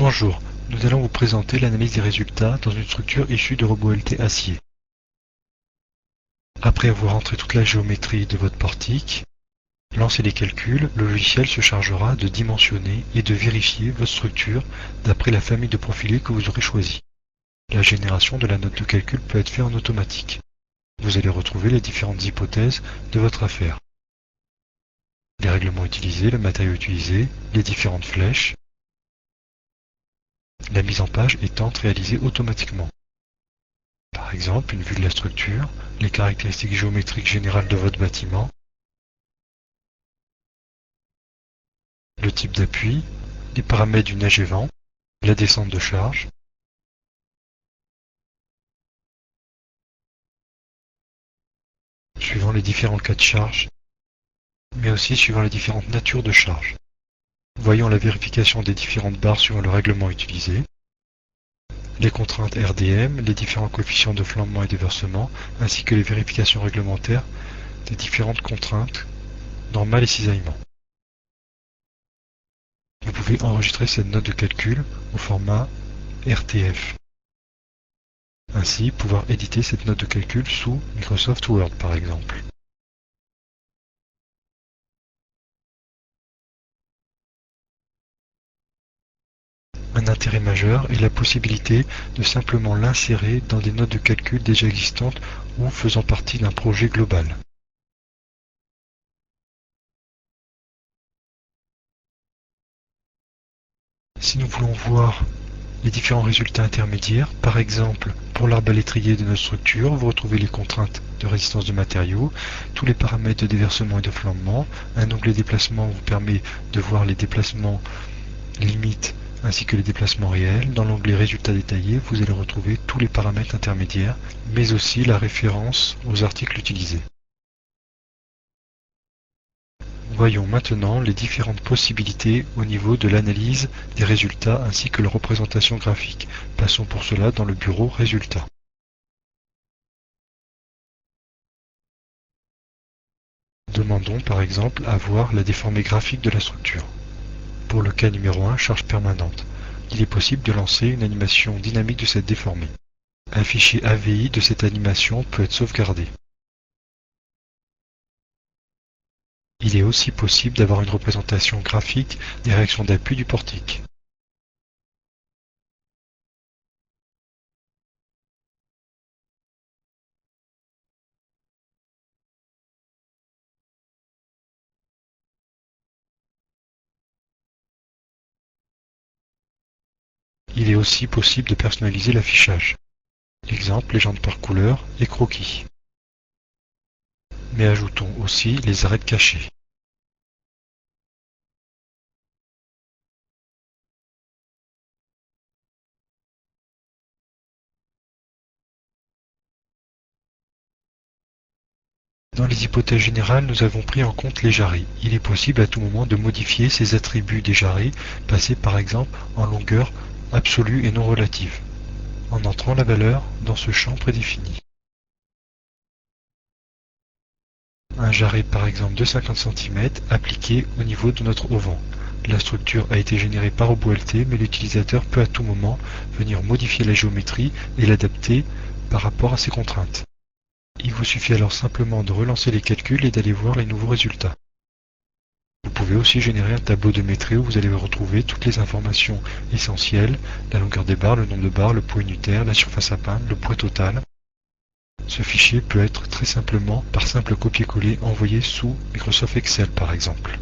Bonjour, nous allons vous présenter l'analyse des résultats dans une structure issue de RoboLT acier. Après avoir entré toute la géométrie de votre portique, lancé les calculs, le logiciel se chargera de dimensionner et de vérifier votre structure d'après la famille de profilés que vous aurez choisi. La génération de la note de calcul peut être faite en automatique. Vous allez retrouver les différentes hypothèses de votre affaire. Les règlements utilisés, le matériau utilisé, les différentes flèches. La mise en page étant réalisée automatiquement. Par exemple, une vue de la structure, les caractéristiques géométriques générales de votre bâtiment, le type d'appui, les paramètres du neige et vent, la descente de charge, suivant les différents cas de charge, mais aussi suivant les différentes natures de charge. Voyons la vérification des différentes barres suivant le règlement utilisé, les contraintes RDM, les différents coefficients de flambement et de versement, ainsi que les vérifications réglementaires des différentes contraintes normales et cisaillement. Vous pouvez enregistrer cette note de calcul au format RTF. Ainsi, pouvoir éditer cette note de calcul sous Microsoft Word par exemple. Un intérêt majeur est la possibilité de simplement l'insérer dans des notes de calcul déjà existantes ou faisant partie d'un projet global. Si nous voulons voir les différents résultats intermédiaires, par exemple pour l'arbalétrier de notre structure, vous retrouvez les contraintes de résistance de matériaux, tous les paramètres de déversement et de flambement. Un onglet déplacement vous permet de voir les déplacements limites ainsi que les déplacements réels. Dans l'onglet résultats détaillés, vous allez retrouver tous les paramètres intermédiaires, mais aussi la référence aux articles utilisés. Voyons maintenant les différentes possibilités au niveau de l'analyse des résultats ainsi que leur représentation graphique. Passons pour cela dans le bureau Résultats. Demandons par exemple à voir la déformée graphique de la structure. Pour le cas numéro 1, charge permanente, il est possible de lancer une animation dynamique de cette déformée. Un fichier AVI de cette animation peut être sauvegardé. Il est aussi possible d'avoir une représentation graphique des réactions d'appui du portique. Il est aussi possible de personnaliser l'affichage. Exemple, légendes par couleur et croquis. Mais ajoutons aussi les arêtes cachées. Dans les hypothèses générales, nous avons pris en compte les jarrets. Il est possible à tout moment de modifier ces attributs des jarrets, passer par exemple en longueur absolue et non relative, en entrant la valeur dans ce champ prédéfini. Un jarret par exemple de 50 cm appliqué au niveau de notre auvent. La structure a été générée par RoboLT, mais l'utilisateur peut à tout moment venir modifier la géométrie et l'adapter par rapport à ses contraintes. Il vous suffit alors simplement de relancer les calculs et d'aller voir les nouveaux résultats. Vous pouvez aussi générer un tableau de métrie où vous allez retrouver toutes les informations essentielles, la longueur des barres, le nombre de barres, le poids unitaire, la surface à peindre, le poids total. Ce fichier peut être très simplement, par simple copier-coller, envoyé sous Microsoft Excel par exemple.